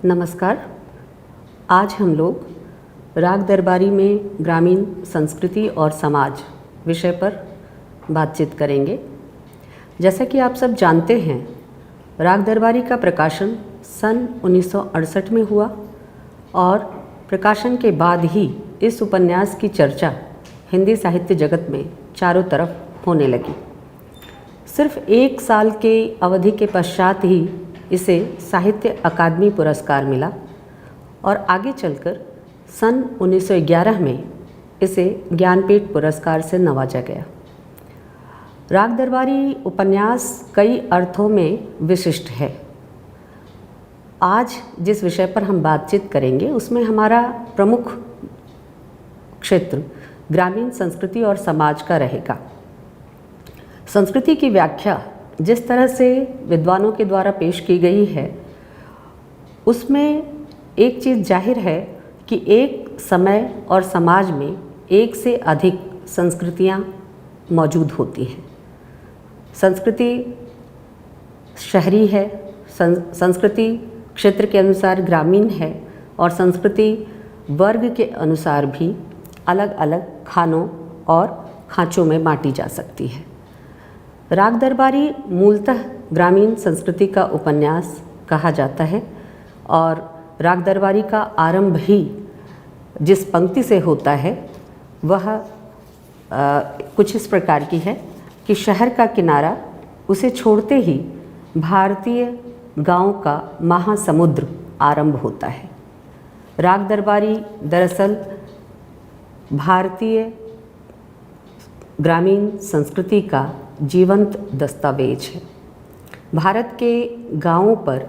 नमस्कार। आज हम लोग राग दरबारी में ग्रामीण संस्कृति और समाज विषय पर बातचीत करेंगे। जैसा कि आप सब जानते हैं, राग दरबारी का प्रकाशन सन 1968 में हुआ और प्रकाशन के बाद ही इस उपन्यास की चर्चा हिंदी साहित्य जगत में चारों तरफ होने लगी। सिर्फ एक साल के अवधि के पश्चात ही इसे साहित्य अकादमी पुरस्कार मिला और आगे चलकर सन 1911 में इसे ज्ञानपीठ पुरस्कार से नवाजा गया। राग दरबारी उपन्यास कई अर्थों में विशिष्ट है। आज जिस विषय पर हम बातचीत करेंगे उसमें हमारा प्रमुख क्षेत्र ग्रामीण संस्कृति और समाज का रहेगा। संस्कृति की व्याख्या जिस तरह से विद्वानों के द्वारा पेश की गई है, उसमें एक चीज़ जाहिर है कि एक समय और समाज में एक से अधिक संस्कृतियाँ मौजूद होती हैं। संस्कृति शहरी है, संस्कृति क्षेत्र के अनुसार ग्रामीण है और संस्कृति वर्ग के अनुसार भी अलग अलग खानों और खाँचों में बाँटी जा सकती है। राग दरबारी मूलतः ग्रामीण संस्कृति का उपन्यास कहा जाता है और राग दरबारी का आरंभ ही जिस पंक्ति से होता है वह कुछ इस प्रकार की है कि शहर का किनारा उसे छोड़ते ही भारतीय गांव का महासमुद्र आरंभ होता है। राग दरबारी दरअसल भारतीय ग्रामीण संस्कृति का जीवंत दस्तावेज है। भारत के गांवों पर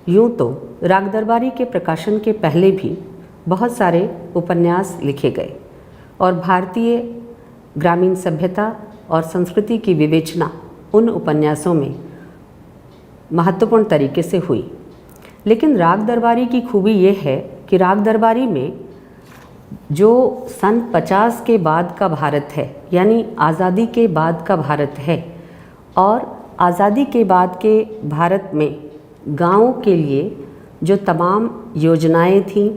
यूँ तो राग दरबारी के प्रकाशन के पहले भी बहुत सारे उपन्यास लिखे गए और भारतीय ग्रामीण सभ्यता और संस्कृति की विवेचना उन उपन्यासों में महत्वपूर्ण तरीके से हुई। लेकिन राग दरबारी की खूबी ये है कि राग दरबारी में जो सन 50 के बाद का भारत है, यानी आज़ादी के बाद का भारत है, और आज़ादी के बाद के भारत में गाँव के लिए जो तमाम योजनाएं थीं,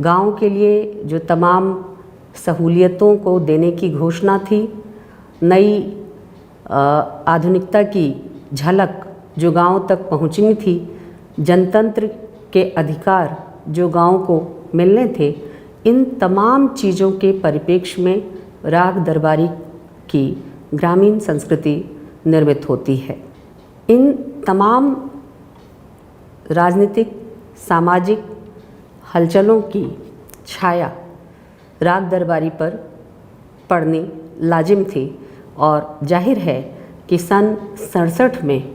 गाँव के लिए जो तमाम सहूलियतों को देने की घोषणा थी, नई आधुनिकता की झलक जो गाँव तक पहुँचनी थी, जनतंत्र के अधिकार जो गाँव को मिलने थे, इन तमाम चीज़ों के परिप्रेक्ष्य में राग दरबारी की ग्रामीण संस्कृति निर्मित होती है। इन तमाम राजनीतिक सामाजिक हलचलों की छाया राग दरबारी पर पड़नी लाजिम थी और जाहिर है कि सन 67 में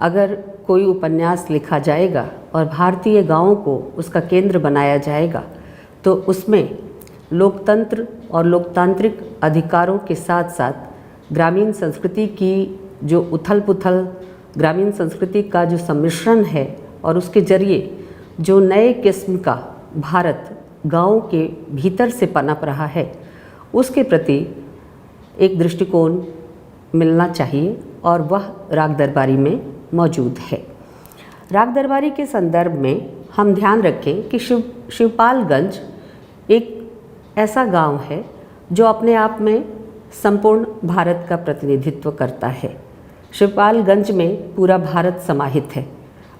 अगर कोई उपन्यास लिखा जाएगा और भारतीय गाँवों को उसका केंद्र बनाया जाएगा तो उसमें लोकतंत्र और लोकतांत्रिक अधिकारों के साथ साथ ग्रामीण संस्कृति की जो उथल पुथल, ग्रामीण संस्कृति का जो सम्मिश्रण है और उसके जरिए जो नए किस्म का भारत गाँव के भीतर से पनप रहा है, उसके प्रति एक दृष्टिकोण मिलना चाहिए और वह राग दरबारी में मौजूद है। राग दरबारी के संदर्भ में हम ध्यान रखें कि शिवपालगंज एक ऐसा गांव है जो अपने आप में संपूर्ण भारत का प्रतिनिधित्व करता है। शिवपालगंज में पूरा भारत समाहित है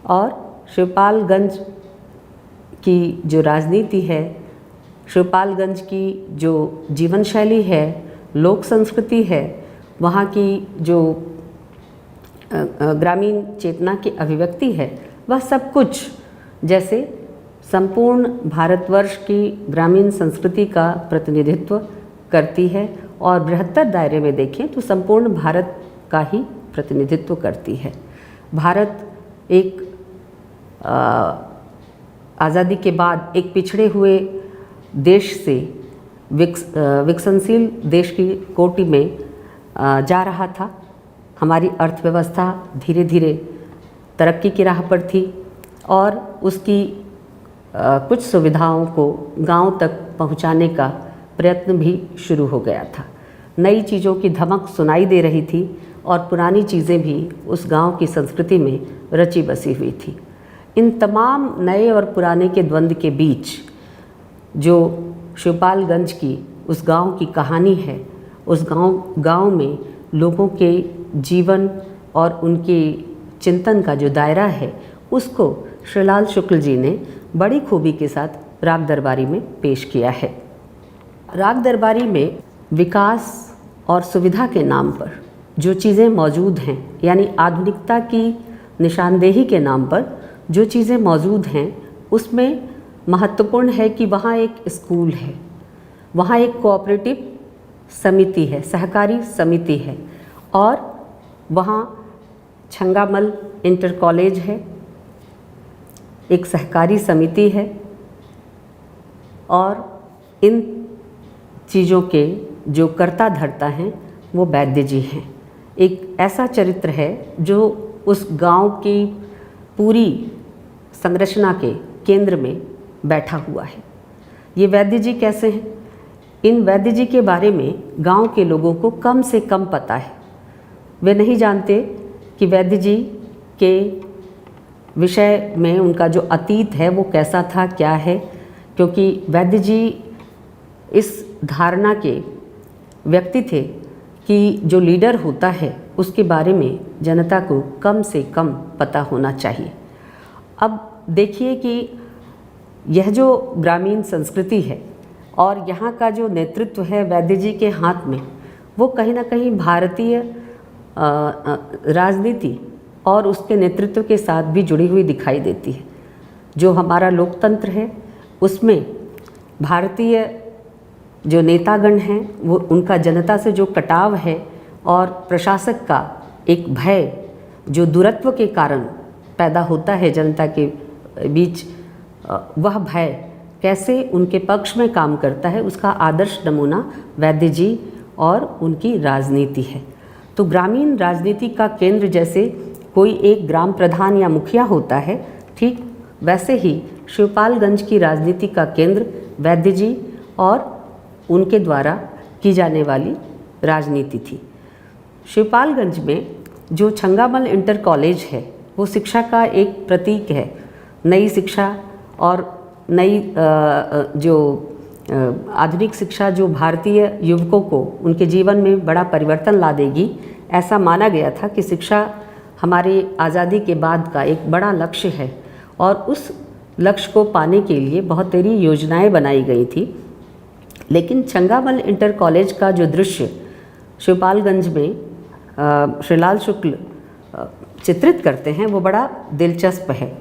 और शिवपालगंज की जो राजनीति है, शिवपालगंज की जो जीवन शैली है, लोक संस्कृति है, वहाँ की जो ग्रामीण चेतना की अभिव्यक्ति है, वह सब कुछ जैसे संपूर्ण भारतवर्ष की ग्रामीण संस्कृति का प्रतिनिधित्व करती है और बृहत्तर दायरे में देखें तो संपूर्ण भारत का ही प्रतिनिधित्व करती है। भारत एक आज़ादी के बाद एक पिछड़े हुए देश से विकसनशील देश की कोटि में जा रहा था। हमारी अर्थव्यवस्था धीरे धीरे तरक्की की राह पर थी और उसकी कुछ सुविधाओं को गांव तक पहुंचाने का प्रयत्न भी शुरू हो गया था। नई चीज़ों की धमक सुनाई दे रही थी और पुरानी चीज़ें भी उस गांव की संस्कृति में रची बसी हुई थी। इन तमाम नए और पुराने के द्वंद्व के बीच जो शिवपालगंज की उस गांव की कहानी है, उस गांव में लोगों के जीवन और उनके चिंतन का जो दायरा है, उसको श्रीलाल शुक्ल जी ने बड़ी खूबी के साथ राग दरबारी में पेश किया है। राग दरबारी में विकास और सुविधा के नाम पर जो चीज़ें मौजूद हैं, यानी आधुनिकता की निशानदेही के नाम पर जो चीज़ें मौजूद हैं, उसमें महत्वपूर्ण है कि वहाँ एक स्कूल है, वहाँ एक कोऑपरेटिव समिति है, सहकारी समिति है, और वहाँ छंगामल इंटर कॉलेज है, एक सहकारी समिति है, और इन चीज़ों के जो कर्ता धर्ता हैं वो वैद्य जी हैं। एक ऐसा चरित्र है जो उस गांव की पूरी संरचना के केंद्र में बैठा हुआ है। ये वैद्य जी कैसे हैं? इन वैद्य जी के बारे में गांव के लोगों को कम से कम पता है। वे नहीं जानते कि वैद्य जी के विषय में उनका जो अतीत है वो कैसा था, क्या है, क्योंकि वैद्य जी इस धारणा के व्यक्ति थे कि जो लीडर होता है उसके बारे में जनता को कम से कम पता होना चाहिए। अब देखिए कि यह जो ग्रामीण संस्कृति है और यहाँ का जो नेतृत्व है वैद्य जी के हाथ में, वो कहीं ना कहीं भारतीय राजनीति और उसके नेतृत्व के साथ भी जुड़ी हुई दिखाई देती है। जो हमारा लोकतंत्र है उसमें भारतीय जो नेतागण हैं वो उनका जनता से जो कटाव है और प्रशासक का एक भय जो दूरत्व के कारण पैदा होता है जनता के बीच, वह भय कैसे उनके पक्ष में काम करता है, उसका आदर्श नमूना वैद्य जी और उनकी राजनीति है। तो ग्रामीण राजनीति का केंद्र जैसे कोई एक ग्राम प्रधान या मुखिया होता है, ठीक वैसे ही शिवपालगंज की राजनीति का केंद्र वैद्य जी और उनके द्वारा की जाने वाली राजनीति थी। शिवपालगंज में जो छंगामल इंटर कॉलेज है वो शिक्षा का एक प्रतीक है। नई शिक्षा और नई जो आधुनिक शिक्षा जो भारतीय युवकों को उनके जीवन में बड़ा परिवर्तन ला देगी, ऐसा माना गया था कि शिक्षा हमारे आज़ादी के बाद का एक बड़ा लक्ष्य है और उस लक्ष्य को पाने के लिए बहुत सारी योजनाएं बनाई गई थी। लेकिन छंगामल इंटर कॉलेज का जो दृश्य शिवपालगंज में श्रीलाल शुक्ल चित्रित करते हैं वो बड़ा दिलचस्प है।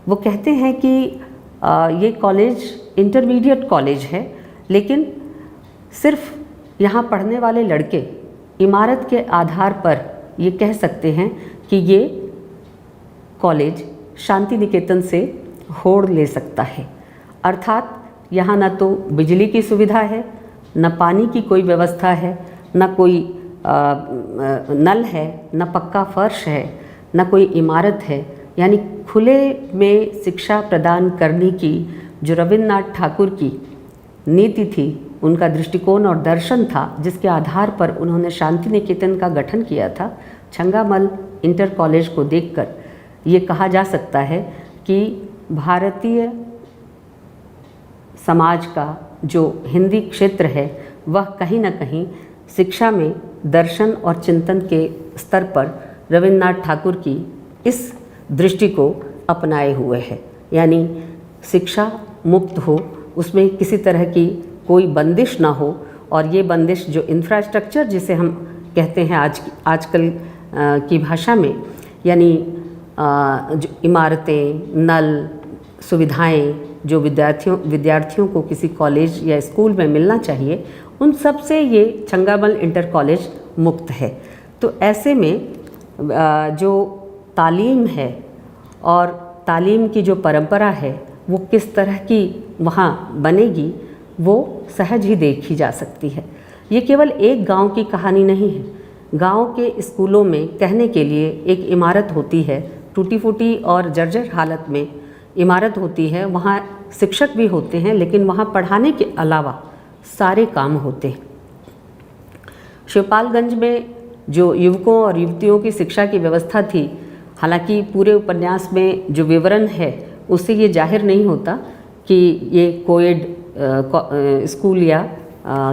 वो कहते हैं कि ये कॉलेज इंटरमीडिएट कॉलेज है, लेकिन सिर्फ यहाँ पढ़ने वाले लड़के इमारत के आधार पर ये कह सकते हैं कि ये कॉलेज शांति निकेतन से होड़ ले सकता है। अर्थात यहाँ न तो बिजली की सुविधा है, न पानी की कोई व्यवस्था है, न कोई नल है, न पक्का फर्श है, न कोई इमारत है। यानी खुले में शिक्षा प्रदान करने की जो रविन्द्रनाथ ठाकुर की नीति थी, उनका दृष्टिकोण और दर्शन था, जिसके आधार पर उन्होंने शांति निकेतन का गठन किया था। छंगामल इंटर कॉलेज को देखकर ये कहा जा सकता है कि भारतीय समाज का जो हिंदी क्षेत्र है वह कहीं न कहीं शिक्षा में दर्शन और चिंतन के स्तर पर रविन्द्रनाथ ठाकुर की इस दृष्टि को अपनाए हुए है। यानी शिक्षा मुक्त हो, उसमें किसी तरह की कोई बंदिश ना हो, और ये बंदिश जो इंफ्रास्ट्रक्चर जिसे हम कहते हैं आजकल की भाषा में, यानी जो इमारतें, नल, सुविधाएं जो विद्यार्थियों को किसी कॉलेज या स्कूल में मिलना चाहिए, उन सब से ये छंगामल इंटर कॉलेज मुक्त है। तो ऐसे में जो तालीम है और तालीम की जो परंपरा है वो किस तरह की वहाँ बनेगी, वो सहज ही देखी जा सकती है। ये केवल एक गांव की कहानी नहीं है। गांव के स्कूलों में कहने के लिए एक इमारत होती है, टूटी फूटी और जर्जर हालत में इमारत होती है, वहाँ शिक्षक भी होते हैं, लेकिन वहाँ पढ़ाने के अलावा सारे काम होते हैं। शिवपालगंज में जो युवकों और युवतियों की शिक्षा की व्यवस्था थी, हालांकि पूरे उपन्यास में जो विवरण है उससे ये जाहिर नहीं होता कि ये कोएड स्कूल या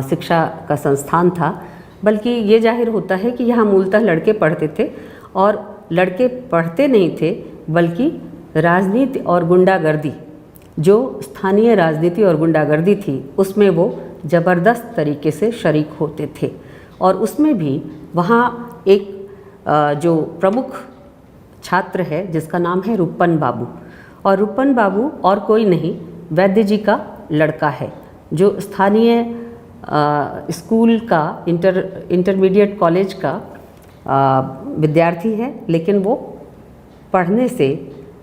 शिक्षा का संस्थान था, बल्कि ये जाहिर होता है कि यहाँ मूलतः लड़के पढ़ते थे, और लड़के पढ़ते नहीं थे बल्कि राजनीति और गुंडागर्दी, जो स्थानीय राजनीति और गुंडागर्दी थी उसमें वो ज़बरदस्त तरीके से शरीक होते थे। और उसमें भी वहाँ एक जो प्रमुख छात्र है जिसका नाम है रूपन बाबू, और रूपन बाबू और कोई नहीं वैद्य जी का लड़का है, जो स्थानीय स्कूल का इंटरमीडिएट कॉलेज का विद्यार्थी है, लेकिन वो पढ़ने से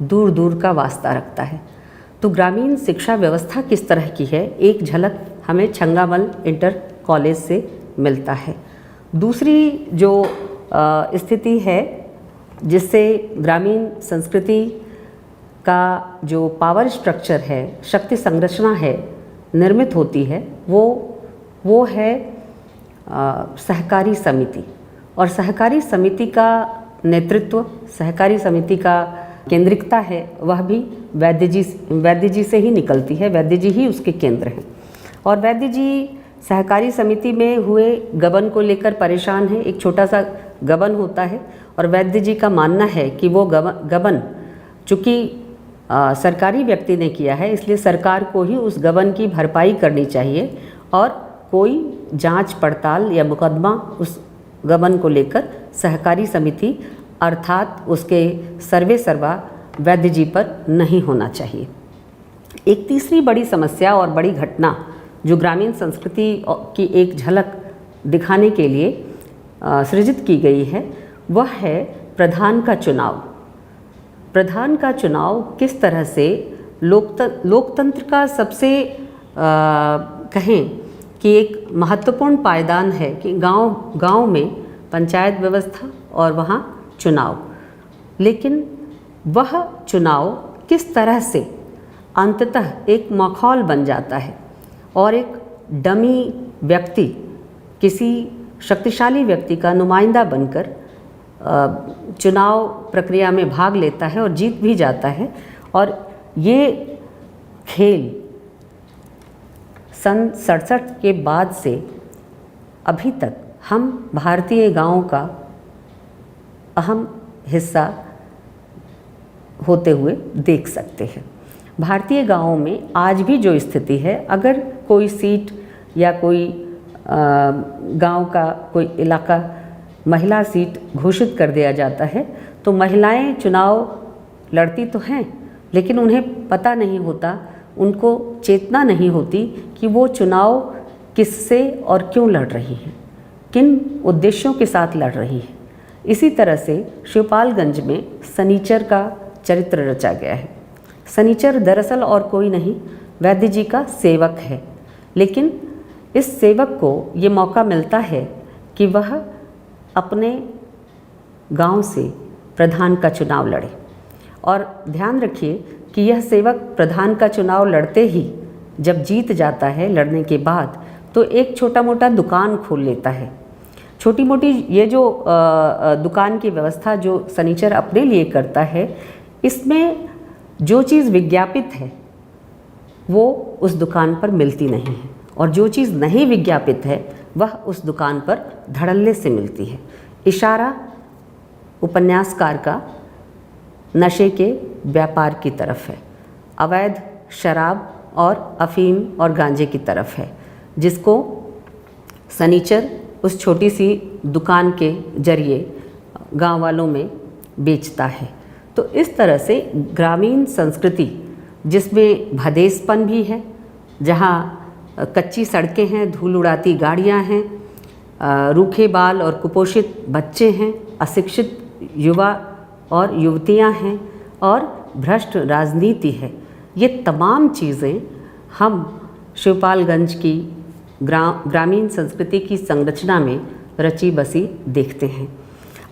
दूर दूर का वास्ता रखता है। तो ग्रामीण शिक्षा व्यवस्था किस तरह की है, एक झलक हमें छंगामल इंटर कॉलेज से मिलता है। दूसरी जो स्थिति है जिससे ग्रामीण संस्कृति का जो पावर स्ट्रक्चर है, शक्ति संरचना है, निर्मित होती है, वो है सहकारी समिति। और सहकारी समिति का नेतृत्व, सहकारी समिति का केंद्रिकता है, वह भी वैद्य जी से ही निकलती है। वैद्य जी ही उसके केंद्र हैं। और वैद्य जी सहकारी समिति में हुए गबन को लेकर परेशान हैं। एक छोटा सा गबन होता है और वैद्य जी का मानना है कि वो गबन चूँकि सरकारी व्यक्ति ने किया है, इसलिए सरकार को ही उस गबन की भरपाई करनी चाहिए और कोई जांच पड़ताल या मुकदमा उस गबन को लेकर सहकारी समिति अर्थात उसके सर्वे सर्वा वैद्य जी पर नहीं होना चाहिए। एक तीसरी बड़ी समस्या और बड़ी घटना जो ग्रामीण संस्कृति की एक झलक दिखाने के लिए सृजित की गई है, वह है प्रधान का चुनाव। प्रधान का चुनाव किस तरह से लोकतंत्र का सबसे कहें कि एक महत्वपूर्ण पायदान है कि गांव में पंचायत व्यवस्था और वहाँ चुनाव, लेकिन वह चुनाव किस तरह से अंततः एक मखौल बन जाता है और एक डमी व्यक्ति किसी शक्तिशाली व्यक्ति का नुमाइंदा बनकर चुनाव प्रक्रिया में भाग लेता है और जीत भी जाता है। और ये खेल सन 67 के बाद से अभी तक हम भारतीय गांवों का अहम हिस्सा होते हुए देख सकते हैं। भारतीय गांवों में आज भी जो स्थिति है, अगर कोई सीट या कोई गांव का कोई इलाका महिला सीट घोषित कर दिया जाता है तो महिलाएं चुनाव लड़ती तो हैं, लेकिन उन्हें पता नहीं होता, उनको चेतना नहीं होती कि वो चुनाव किससे और क्यों लड़ रही हैं, किन उद्देश्यों के साथ लड़ रही है। इसी तरह से शिवपालगंज में सनीचर का चरित्र रचा गया है। सनीचर दरअसल और कोई नहीं वैद्य जी का सेवक है, लेकिन इस सेवक को ये मौका मिलता है कि वह अपने गांव से प्रधान का चुनाव लड़े। और ध्यान रखिए कि यह सेवक प्रधान का चुनाव लड़ते ही जब जीत जाता है लड़ने के बाद, तो एक छोटा मोटा दुकान खोल लेता है। छोटी मोटी ये जो दुकान की व्यवस्था जो सनीचर अपने लिए करता है, इसमें जो चीज़ विज्ञापित है वो उस दुकान पर मिलती नहीं है, और जो चीज़ नहीं विज्ञापित है वह उस दुकान पर धड़ल्ले से मिलती है। इशारा उपन्यासकार का नशे के व्यापार की तरफ है, अवैध शराब और अफीम और गांजे की तरफ है, जिसको सनीचर उस छोटी सी दुकान के जरिए गांव वालों में बेचता है। तो इस तरह से ग्रामीण संस्कृति जिसमें भदेसपन भी है, जहाँ कच्ची सड़कें हैं, धूल उड़ाती गाड़ियाँ हैं, रूखे बाल और कुपोषित बच्चे हैं, अशिक्षित युवा और युवतियाँ हैं और भ्रष्ट राजनीति है, ये तमाम चीज़ें हम शिवपालगंज की ग्रामीण संस्कृति की संरचना में रची बसी देखते हैं।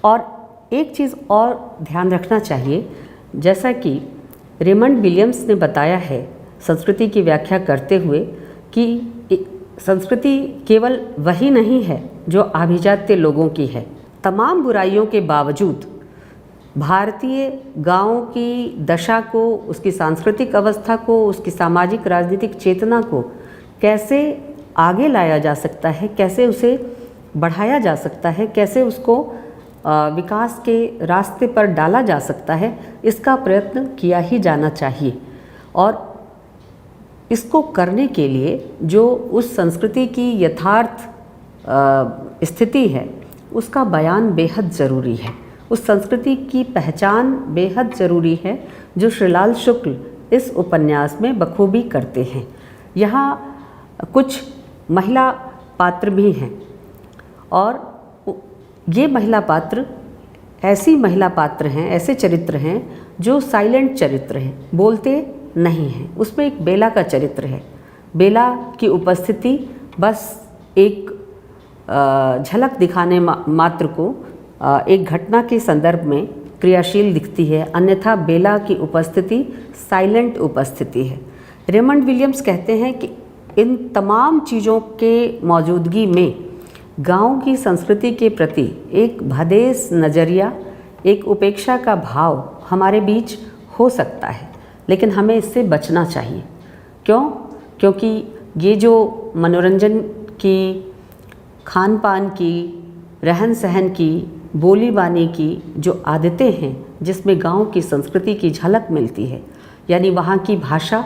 और एक चीज़ और ध्यान रखना चाहिए, जैसा कि रेमंड विलियम्स ने बताया है संस्कृति की व्याख्या करते हुए कि संस्कृति केवल वही नहीं है जो आभिजात्य लोगों की है। तमाम बुराइयों के बावजूद भारतीय गाँव की दशा को, उसकी सांस्कृतिक अवस्था को, उसकी सामाजिक राजनीतिक चेतना को कैसे आगे लाया जा सकता है, कैसे उसे बढ़ाया जा सकता है, कैसे उसको विकास के रास्ते पर डाला जा सकता है, इसका प्रयत्न किया ही जाना चाहिए। और इसको करने के लिए जो उस संस्कृति की यथार्थ स्थिति है उसका बयान बेहद ज़रूरी है, उस संस्कृति की पहचान बेहद ज़रूरी है, जो श्रीलाल शुक्ल इस उपन्यास में बखूबी करते हैं। यहाँ कुछ महिला पात्र भी हैं और ये महिला पात्र ऐसी महिला पात्र हैं, ऐसे चरित्र हैं जो साइलेंट चरित्र हैं, बोलते नहीं हैं। उसमें एक बेला का चरित्र है। बेला की उपस्थिति बस एक झलक दिखाने मात्र को एक घटना के संदर्भ में क्रियाशील दिखती है, अन्यथा बेला की उपस्थिति साइलेंट उपस्थिति है। रेमंड विलियम्स कहते हैं कि इन तमाम चीज़ों के मौजूदगी में गांव की संस्कृति के प्रति एक भदेस नज़रिया, एक उपेक्षा का भाव हमारे बीच हो सकता है, लेकिन हमें इससे बचना चाहिए। क्यों? क्योंकि ये जो मनोरंजन की, खान पान की, रहन सहन की, बोली बानी की जो आदतें हैं, जिसमें गांव की संस्कृति की झलक मिलती है, यानी वहाँ की भाषा,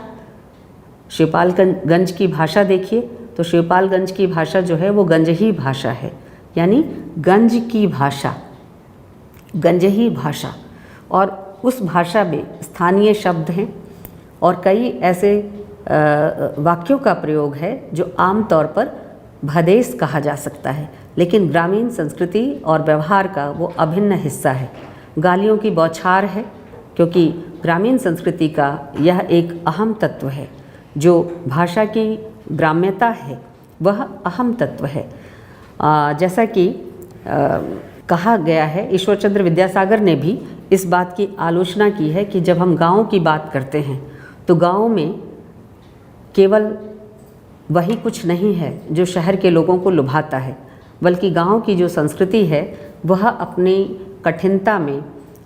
शिवपालगंज की भाषा देखिए तो शिवपालगंज की भाषा जो है वो गंजही भाषा है, यानी गंज की भाषा, गंजही भाषा। और उस भाषा में स्थानीय शब्द हैं और कई ऐसे वाक्यों का प्रयोग है जो आम तौर पर भदेस कहा जा सकता है, लेकिन ग्रामीण संस्कृति और व्यवहार का वो अभिन्न हिस्सा है। गालियों की बौछार है, क्योंकि ग्रामीण संस्कृति का यह एक अहम तत्व है। जो भाषा की ग्राम्यता है वह अहम तत्व है। जैसा कि कहा गया है, ईश्वरचंद्र विद्यासागर ने भी इस बात की आलोचना की है कि जब हम गाँव की बात करते हैं तो गाँव में केवल वही कुछ नहीं है जो शहर के लोगों को लुभाता है, बल्कि गाँव की जो संस्कृति है वह अपनी कठिनता में,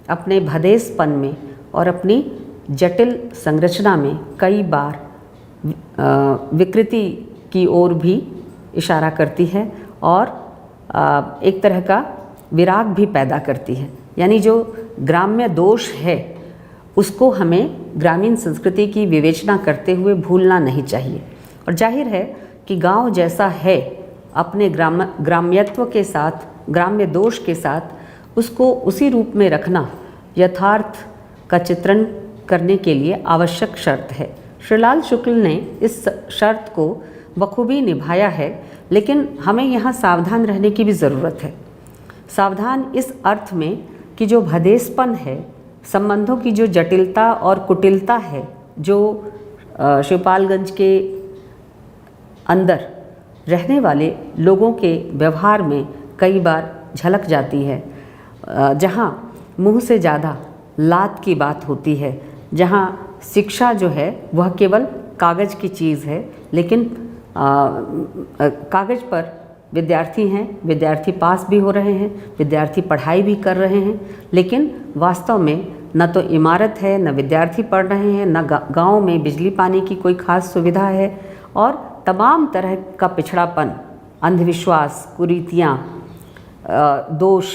अपने भदेसपन में और अपनी जटिल संरचना में कई बार विकृति की ओर भी इशारा करती है और एक तरह का विराग भी पैदा करती है। यानी जो ग्राम्य दोष है उसको हमें ग्रामीण संस्कृति की विवेचना करते हुए भूलना नहीं चाहिए। और जाहिर है कि गांव जैसा है, अपने ग्राम्यत्व के साथ, ग्राम्य दोष के साथ उसको उसी रूप में रखना यथार्थ का चित्रण करने के लिए आवश्यक शर्त है। श्रीलाल शुक्ल ने इस शर्त को बखूबी निभाया है, लेकिन हमें यहाँ सावधान रहने की भी ज़रूरत है। सावधान इस अर्थ में कि जो भदेसपन है, संबंधों की जो जटिलता और कुटिलता है, जो शिवपालगंज के अंदर रहने वाले लोगों के व्यवहार में कई बार झलक जाती है, जहाँ मुँह से ज़्यादा लात की बात होती है, जहाँ शिक्षा जो है वह केवल कागज़ की चीज़ है, लेकिन कागज़ पर विद्यार्थी हैं, विद्यार्थी पास भी हो रहे हैं, विद्यार्थी पढ़ाई भी कर रहे हैं, लेकिन वास्तव में न तो इमारत है, न विद्यार्थी पढ़ रहे हैं, न गांव में बिजली पानी की कोई खास सुविधा है, और तमाम तरह का पिछड़ापन, अंधविश्वास, कुरीतियाँ, दोष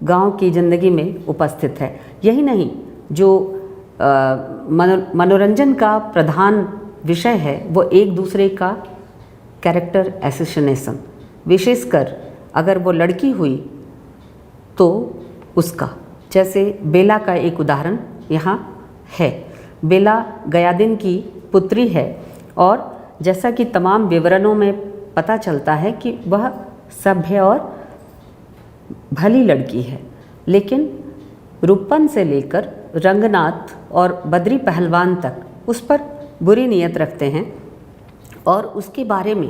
गांव की ज़िंदगी में उपस्थित है। यही नहीं, जो मनोरंजन का प्रधान विषय है वो एक दूसरे का कैरेक्टर एसेसिनेशन, विशेषकर अगर वो लड़की हुई तो उसका, जैसे बेला का एक उदाहरण यहाँ है। बेला गयादिन की पुत्री है और जैसा कि तमाम विवरणों में पता चलता है कि वह सभ्य और भली लड़की है, लेकिन रूपन से लेकर रंगनाथ और बद्री पहलवान तक उस पर बुरी नीयत रखते हैं और उसके बारे में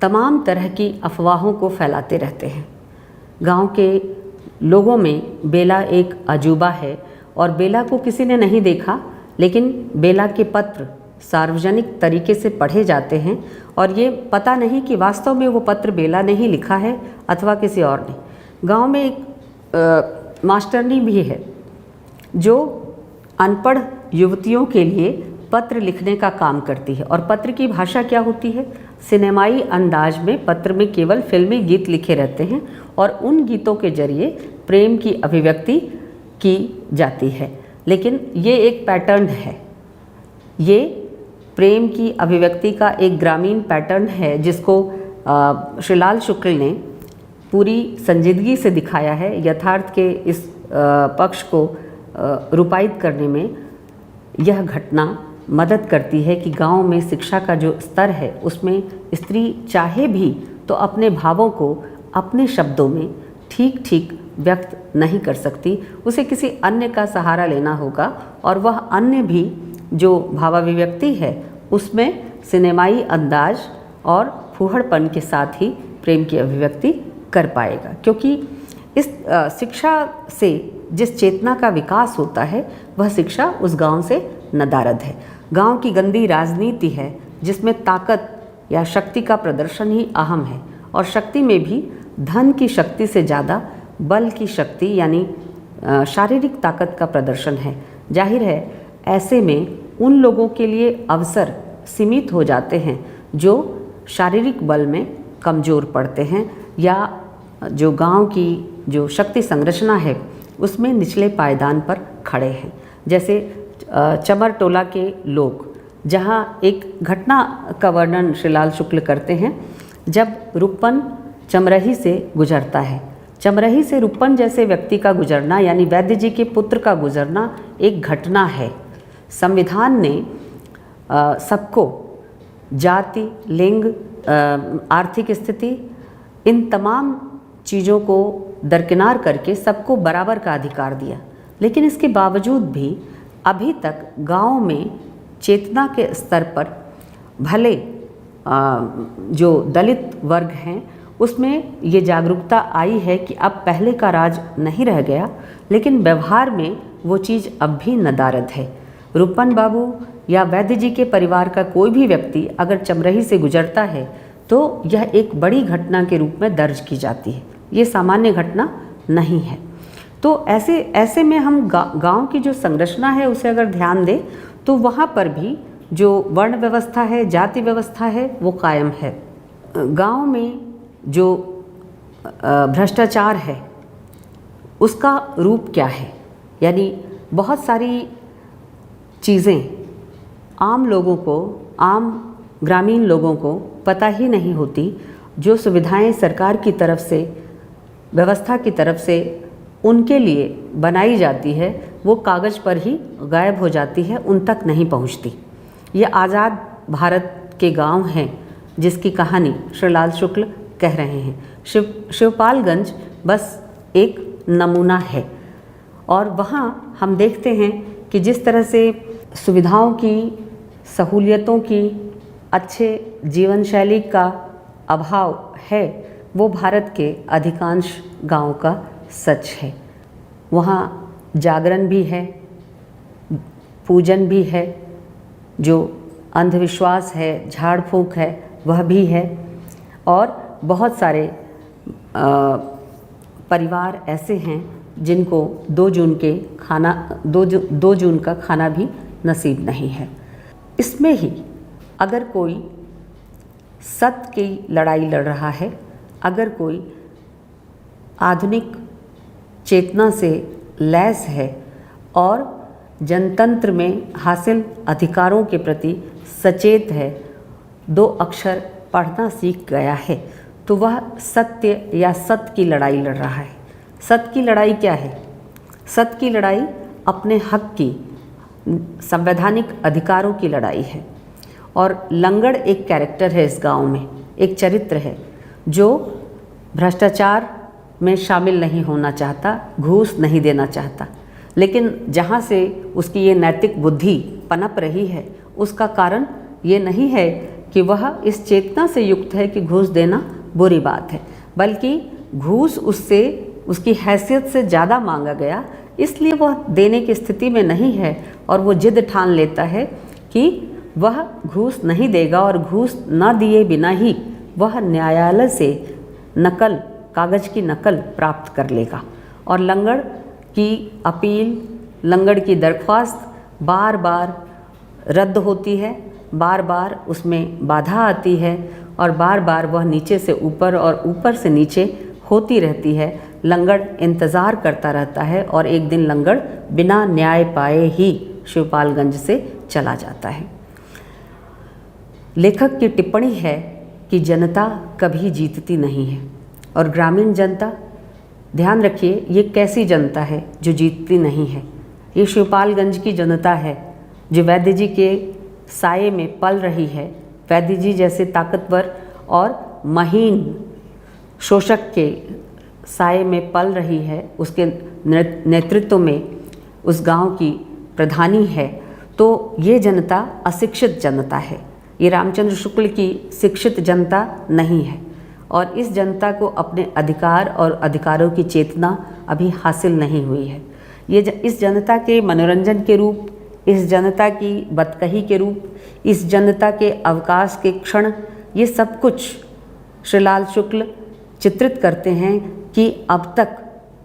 तमाम तरह की अफवाहों को फैलाते रहते हैं। गांव के लोगों में बेला एक अजूबा है और बेला को किसी ने नहीं देखा, लेकिन बेला के पत्र सार्वजनिक तरीके से पढ़े जाते हैं और ये पता नहीं कि वास्तव में वो पत्र बेला ने ही लिखा है अथवा किसी और ने। गांव में एक मास्टरनी भी है जो अनपढ़ युवतियों के लिए पत्र लिखने का काम करती है। और पत्र की भाषा क्या होती है? सिनेमाई अंदाज में पत्र में केवल फिल्मी गीत लिखे रहते हैं और उन गीतों के जरिए प्रेम की अभिव्यक्ति की जाती है। लेकिन ये एक पैटर्न है, ये प्रेम की अभिव्यक्ति का एक ग्रामीण पैटर्न है जिसको श्रीलाल शुक्ल ने पूरी संजीदगी से दिखाया है। यथार्थ के इस पक्ष को रूपायित करने में यह घटना मदद करती है कि गांव में शिक्षा का जो स्तर है उसमें स्त्री चाहे भी तो अपने भावों को अपने शब्दों में ठीक ठीक व्यक्त नहीं कर सकती, उसे किसी अन्य का सहारा लेना होगा और वह अन्य भी जो भावाभिव्यक्ति है उसमें सिनेमाई अंदाज और फूहड़पन के साथ ही प्रेम की अभिव्यक्ति कर पाएगा। क्योंकि इस शिक्षा से जिस चेतना का विकास होता है वह शिक्षा उस गांव से नदारद है। गांव की गंदी राजनीति है जिसमें ताकत या शक्ति का प्रदर्शन ही अहम है और शक्ति में भी धन की शक्ति से ज़्यादा बल की शक्ति यानी शारीरिक ताकत का प्रदर्शन है। जाहिर है ऐसे में उन लोगों के लिए अवसर सीमित हो जाते हैं जो शारीरिक बल में कमज़ोर पड़ते हैं या जो गांव की जो शक्ति संरचना है उसमें निचले पायदान पर खड़े हैं। जैसे चमर टोला के लोग, जहाँ एक घटना का वर्णन श्रीलाल शुक्ल करते हैं। जब रुपन चमरही से गुजरता है, चमरही से रुपन जैसे व्यक्ति का गुजरना यानी वैद्य जी के पुत्र का गुजरना एक घटना है। संविधान ने सबको जाति, लिंग, आर्थिक स्थिति, इन तमाम चीज़ों को दरकिनार करके सबको बराबर का अधिकार दिया। लेकिन इसके बावजूद भी अभी तक गांव में चेतना के स्तर पर भले जो दलित वर्ग हैं उसमें ये जागरूकता आई है कि अब पहले का राज नहीं रह गया, लेकिन व्यवहार में वो चीज़ अब भी नदारद है। रुपन बाबू या वैद्य जी के परिवार का कोई भी व्यक्ति अगर चमरही से गुजरता है तो यह एक बड़ी घटना के रूप में दर्ज की जाती है, ये सामान्य घटना नहीं है। तो ऐसे में हम गांव की जो संरचना है उसे अगर ध्यान दें तो वहाँ पर भी जो वर्ण व्यवस्था है, जाति व्यवस्था है, वो कायम है। गांव में जो भ्रष्टाचार है उसका रूप क्या है, यानी बहुत सारी चीज़ें आम लोगों को, आम ग्रामीण लोगों को पता ही नहीं होती। जो सुविधाएं सरकार की तरफ से, व्यवस्था की तरफ से उनके लिए बनाई जाती है वो कागज़ पर ही गायब हो जाती है, उन तक नहीं पहुंचती। ये आज़ाद भारत के गांव हैं जिसकी कहानी श्रीलाल शुक्ल कह रहे हैं। शिवपालगंज बस एक नमूना है और वहाँ हम देखते हैं कि जिस तरह से सुविधाओं की, सहूलियतों की, अच्छे जीवन शैली का अभाव है वो भारत के अधिकांश गांव का सच है। वहाँ जागरण भी है, पूजन भी है, जो अंधविश्वास है, झाड़ फूंक है वह भी है और बहुत सारे परिवार ऐसे हैं जिनको 2 जून का खाना भी नसीब नहीं है। इसमें ही अगर कोई सत्य की लड़ाई लड़ रहा है, अगर कोई आधुनिक चेतना से लैस है और जनतंत्र में हासिल अधिकारों के प्रति सचेत है, 2 अक्षर पढ़ना सीख गया है, तो वह सत्य या सत्य की लड़ाई लड़ रहा है। सत्य की लड़ाई क्या है? सत्य की लड़ाई अपने हक की, संवैधानिक अधिकारों की लड़ाई है। और लंगड़ एक कैरेक्टर है इस गांव में, एक चरित्र है जो भ्रष्टाचार में शामिल नहीं होना चाहता, घूस नहीं देना चाहता, लेकिन जहाँ से उसकी ये नैतिक बुद्धि पनप रही है उसका कारण ये नहीं है कि वह इस चेतना से युक्त है कि घूस देना बुरी बात है, बल्कि घूस उससे, उसकी हैसियत से ज़्यादा मांगा गया, इसलिए वह देने की स्थिति में नहीं है और वो जिद ठान लेता है कि वह घूस नहीं देगा और घूस न दिए बिना ही वह न्यायालय से नकल, कागज़ की नकल प्राप्त कर लेगा। और लंगड़ की अपील, लंगड़ की दरख्वास्त बार बार रद्द होती है, बार बार उसमें बाधा आती है और बार बार वह नीचे से ऊपर और ऊपर से नीचे होती रहती है। लंगड़ इंतज़ार करता रहता है और एक दिन लंगड़ बिना न्याय पाए ही शिवपालगंज से चला जाता है। लेखक की टिप्पणी है कि जनता कभी जीतती नहीं है और ग्रामीण जनता, ध्यान रखिए, ये कैसी जनता है जो जीतती नहीं है। ये शिवपालगंज की जनता है जो वैद्य जी के साये में पल रही है। वैद्य जी जैसे ताकतवर और महीन शोषक के साये में पल रही है, उसके नेतृत्व में उस गांव की प्रधानी है। तो ये जनता अशिक्षित जनता है, ये रामचंद्र शुक्ल की शिक्षित जनता नहीं है और इस जनता को अपने अधिकार और अधिकारों की चेतना अभी हासिल नहीं हुई है। ये इस जनता के मनोरंजन के रूप, इस जनता की बतकही के रूप, इस जनता के अवकाश के क्षण, ये सब कुछ श्रीलाल शुक्ल चित्रित करते हैं कि अब तक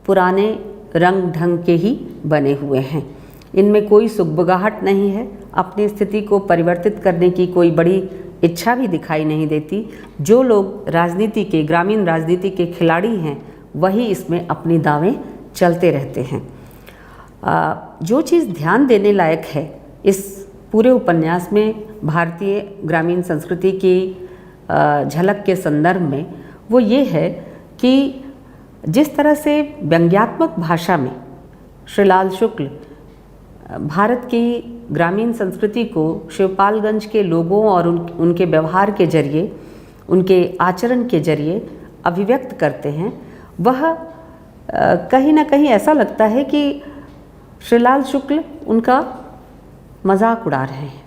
पुराने रंग ढंग के ही बने हुए हैं। इनमें कोई सुगबुगाहट नहीं है, अपनी स्थिति को परिवर्तित करने की कोई बड़ी इच्छा भी दिखाई नहीं देती। जो लोग राजनीति के, ग्रामीण राजनीति के खिलाड़ी हैं, वही इसमें अपनी दावें चलते रहते हैं। जो चीज़ ध्यान देने लायक है इस पूरे उपन्यास में भारतीय ग्रामीण संस्कृति की झलक के संदर्भ में, वो ये है कि जिस तरह से व्यंग्यात्मक भाषा में श्रीलाल शुक्ल भारत की ग्रामीण संस्कृति को शिवपालगंज के लोगों और उनके व्यवहार के जरिए, उनके आचरण के जरिए अभिव्यक्त करते हैं, वह कहीं ना कहीं ऐसा लगता है कि श्रीलाल शुक्ल उनका मजाक उड़ा रहे हैं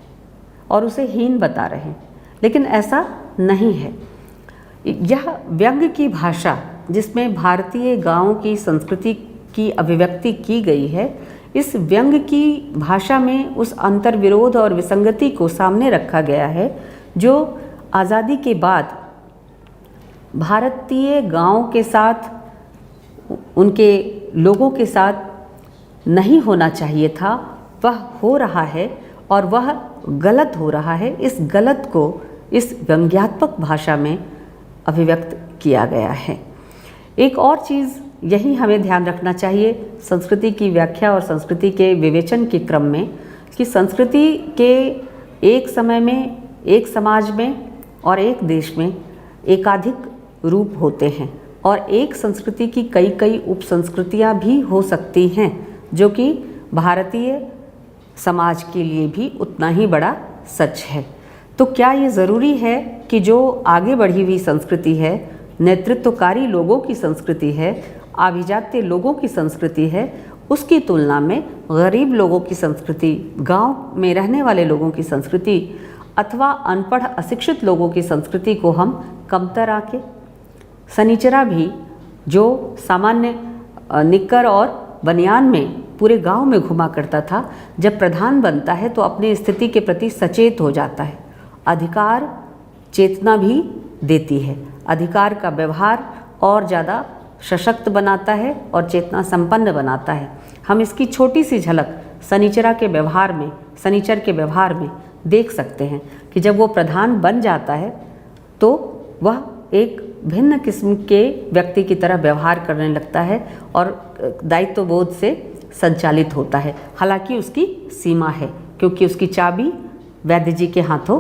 और उसे हीन बता रहे हैं, लेकिन ऐसा नहीं है। यह व्यंग्य की भाषा जिसमें भारतीय गांव की संस्कृति की अभिव्यक्ति की गई है, इस व्यंग्य की भाषा में उस अंतर्विरोध और विसंगति को सामने रखा गया है जो आज़ादी के बाद भारतीय गांव के साथ, उनके लोगों के साथ नहीं होना चाहिए था, वह हो रहा है और वह गलत हो रहा है। इस गलत को इस व्यंग्यात्मक भाषा में अभिव्यक्त किया गया है। एक और चीज़ यही हमें ध्यान रखना चाहिए संस्कृति की व्याख्या और संस्कृति के विवेचन के क्रम में, कि संस्कृति के एक समय में, एक समाज में और एक देश में एकाधिक रूप होते हैं और एक संस्कृति की कई कई उपसंस्कृतियाँ भी हो सकती हैं, जो कि भारतीय समाज के लिए भी उतना ही बड़ा सच है। तो क्या ये ज़रूरी है कि जो आगे बढ़ी हुई संस्कृति है, नेतृत्वकारी लोगों की संस्कृति है, अभिजात्य लोगों की संस्कृति है, उसकी तुलना में गरीब लोगों की संस्कृति, गांव में रहने वाले लोगों की संस्कृति अथवा अनपढ़ अशिक्षित लोगों की संस्कृति को हम कमतर आके, सनीचरा भी जो सामान्य निक्कर और बनियान में पूरे गांव में घुमा करता था, जब प्रधान बनता है तो अपनी स्थिति के प्रति सचेत हो जाता है, अधिकार चेतना भी देती है, अधिकार का व्यवहार और ज़्यादा सशक्त बनाता है और चेतना संपन्न बनाता है। हम इसकी छोटी सी झलक सनीचरा के व्यवहार में, सनीचर के व्यवहार में देख सकते हैं कि जब वो प्रधान बन जाता है तो वह एक भिन्न किस्म के व्यक्ति की तरह व्यवहार करने लगता है और दायित्व बोध से संचालित होता है। हालांकि उसकी सीमा है, क्योंकि उसकी चाबी वैद्य जी के हाथों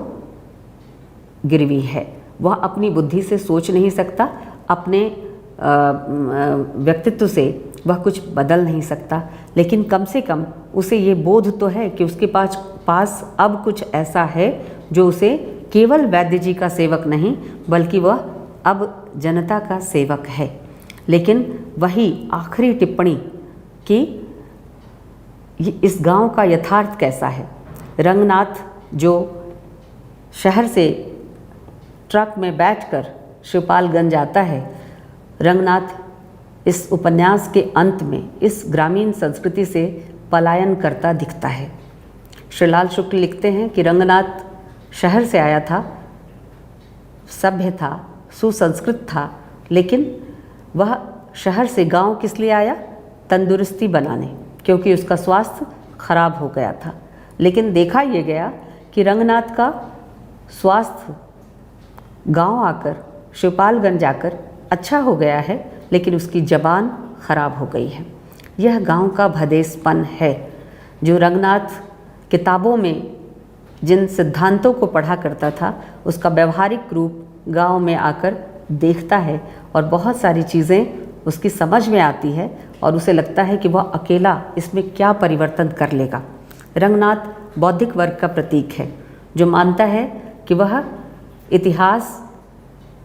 गिरवी है। वह अपनी बुद्धि से सोच नहीं सकता, अपने व्यक्तित्व से वह कुछ बदल नहीं सकता, लेकिन कम से कम उसे ये बोध तो है कि उसके पास अब कुछ ऐसा है जो उसे केवल वैद्य जी का सेवक नहीं, बल्कि वह अब जनता का सेवक है। लेकिन वही आखिरी टिप्पणी कि इस गांव का यथार्थ कैसा है। रंगनाथ जो शहर से ट्रक में बैठकर शिवपालगंज आता है, रंगनाथ इस उपन्यास के अंत में इस ग्रामीण संस्कृति से पलायन करता दिखता है। श्रीलाल शुक्ल लिखते हैं कि रंगनाथ शहर से आया था, सभ्य था, सुसंस्कृत था, लेकिन वह शहर से गांव किस लिए आया? तंदुरुस्ती बनाने, क्योंकि उसका स्वास्थ्य खराब हो गया था। लेकिन देखा ये गया कि रंगनाथ का स्वास्थ्य गांव आकर, शिवपालगंज आकर अच्छा हो गया है, लेकिन उसकी ज़बान खराब हो गई है। यह गांव का भदेसपन है जो रंगनाथ किताबों में जिन सिद्धांतों को पढ़ा करता था, उसका व्यवहारिक रूप गांव में आकर देखता है और बहुत सारी चीज़ें उसकी समझ में आती है और उसे लगता है कि वह अकेला इसमें क्या परिवर्तन कर लेगा। रंगनाथ बौद्धिक वर्ग का प्रतीक है जो मानता है कि वह इतिहास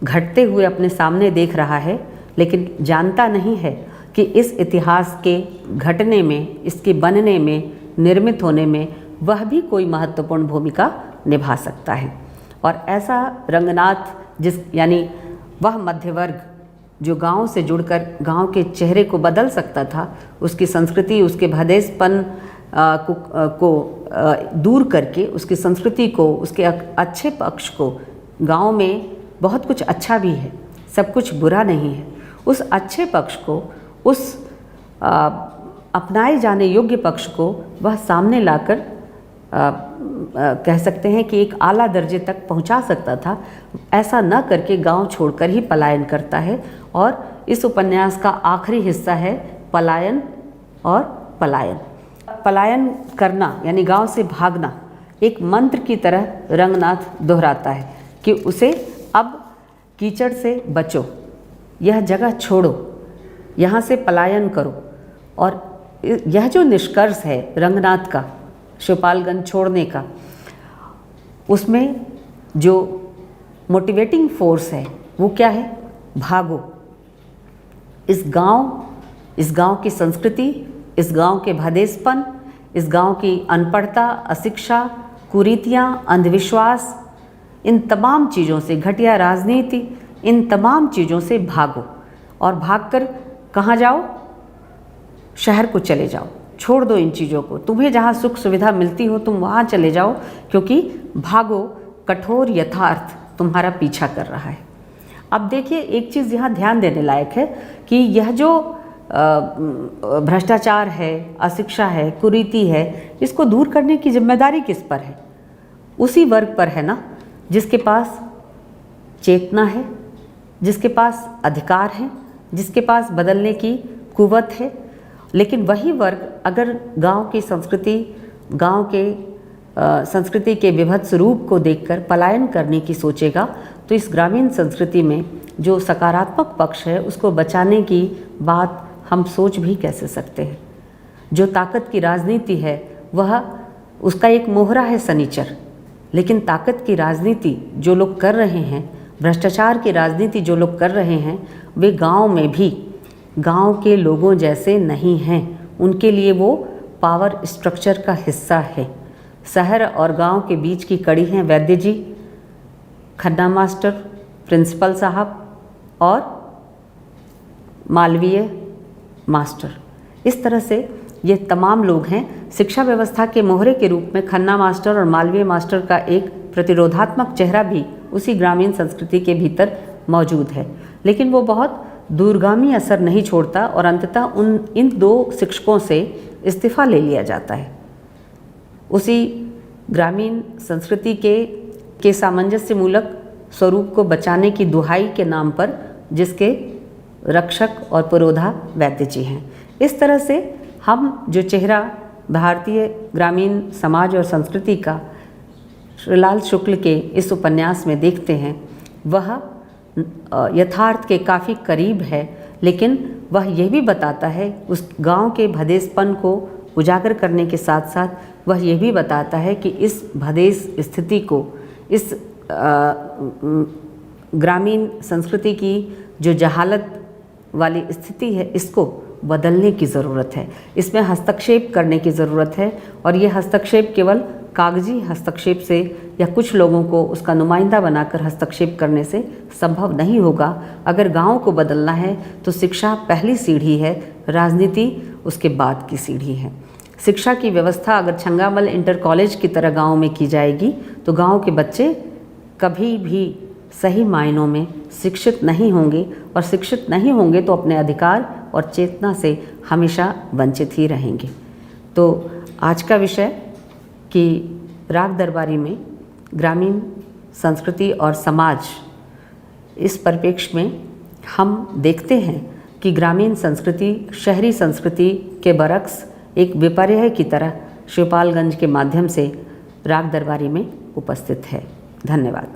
घटते हुए अपने सामने देख रहा है, लेकिन जानता नहीं है कि इस इतिहास के घटने में, इसके बनने में, निर्मित होने में वह भी कोई महत्वपूर्ण भूमिका निभा सकता है। और ऐसा रंगनाथ यानी वह मध्य वर्ग जो गांव से जुड़कर गांव के चेहरे को बदल सकता था, उसकी संस्कृति, उसके भदेसपन को दूर करके, उसकी संस्कृति को, उसके अच्छे पक्ष को, गांव में बहुत कुछ अच्छा भी है, सब कुछ बुरा नहीं है, उस अच्छे पक्ष को, उस अपनाए जाने योग्य पक्ष को वह सामने लाकर कह सकते हैं कि एक आला दर्जे तक पहुंचा सकता था। ऐसा न करके गांव छोड़कर ही पलायन करता है। और इस उपन्यास का आखिरी हिस्सा है पलायन और पलायन। पलायन करना यानी गांव से भागना एक मंत्र की तरह रंगनाथ दोहराता है कि उसे अब कीचड़ से बचो, यह जगह छोड़ो, यहाँ से पलायन करो। और यह जो निष्कर्ष है रंगनाथ का शिवपालगंज छोड़ने का, उसमें जो मोटिवेटिंग फोर्स है वो क्या है? भागो। इस गांव की संस्कृति, इस गांव के भदेसपन, इस गांव की अनपढ़ता, अशिक्षा, कुरीतियाँ, अंधविश्वास, इन तमाम चीज़ों से, घटिया राजनीति, इन तमाम चीज़ों से भागो। और भागकर कहाँ जाओ? शहर को चले जाओ, छोड़ दो इन चीज़ों को। तुम्हें जहाँ सुख सुविधा मिलती हो तुम वहाँ चले जाओ, क्योंकि भागो, कठोर यथार्थ तुम्हारा पीछा कर रहा है। अब देखिए, एक चीज़ यहाँ ध्यान देने लायक है कि यह जो भ्रष्टाचार है, अशिक्षा है, कुरीति है, इसको दूर करने की जिम्मेदारी किस पर है? उसी वर्ग पर है ना, जिसके पास चेतना है, जिसके पास अधिकार है, जिसके पास बदलने की कुव्वत है। लेकिन वही वर्ग अगर गांव की संस्कृति, गांव के संस्कृति के विभत्स रूप को देखकर पलायन करने की सोचेगा, तो इस ग्रामीण संस्कृति में जो सकारात्मक पक्ष है उसको बचाने की बात हम सोच भी कैसे सकते हैं। जो ताकत की राजनीति है वह, उसका एक मोहरा है सनीचर, लेकिन ताकत की राजनीति जो लोग कर रहे हैं, भ्रष्टाचार की राजनीति जो लोग कर रहे हैं, वे गांव में भी गांव के लोगों जैसे नहीं हैं। उनके लिए वो पावर स्ट्रक्चर का हिस्सा है। शहर और गांव के बीच की कड़ी हैं वैद्य जी, खन्ना मास्टर, प्रिंसिपल साहब और मालवीय मास्टर। इस तरह से ये तमाम लोग हैं। शिक्षा व्यवस्था के मोहरे के रूप में खन्ना मास्टर और मालवीय मास्टर का एक प्रतिरोधात्मक चेहरा भी उसी ग्रामीण संस्कृति के भीतर मौजूद है, लेकिन वो बहुत दूरगामी असर नहीं छोड़ता और अंततः इन दो शिक्षकों से इस्तीफा ले लिया जाता है। उसी ग्रामीण संस्कृति के सामंजस्यमूलक स्वरूप को बचाने की दुहाई के नाम पर, जिसके रक्षक और पुरोधा वैद्य जी हैं। इस तरह से हम जो चेहरा भारतीय ग्रामीण समाज और संस्कृति का श्रीलाल शुक्ल के इस उपन्यास में देखते हैं, वह यथार्थ के काफ़ी करीब है, लेकिन वह यह भी बताता है, उस गांव के भदेसपन को उजागर करने के साथ साथ वह यह भी बताता है कि इस भदेस स्थिति को, इस ग्रामीण संस्कृति की जो जहालत वाली स्थिति है, इसको बदलने की ज़रूरत है। इसमें हस्तक्षेप करने की ज़रूरत है और ये हस्तक्षेप केवल कागजी हस्तक्षेप से या कुछ लोगों को उसका नुमाइंदा बनाकर हस्तक्षेप करने से संभव नहीं होगा। अगर गांव को बदलना है तो शिक्षा पहली सीढ़ी है, राजनीति उसके बाद की सीढ़ी है। शिक्षा की व्यवस्था अगर छंगामल इंटर कॉलेज की तरह गांव में की जाएगी तो गांव के बच्चे कभी भी सही मायनों में शिक्षित नहीं होंगे, और शिक्षित नहीं होंगे तो अपने अधिकार और चेतना से हमेशा वंचित ही रहेंगे। तो आज का विषय कि राग दरबारी में ग्रामीण संस्कृति और समाज, इस परिप्रेक्ष्य में हम देखते हैं कि ग्रामीण संस्कृति शहरी संस्कृति के बरक्स एक विपर्य की तरह शिवपालगंज के माध्यम से राग दरबारी में उपस्थित है। धन्यवाद।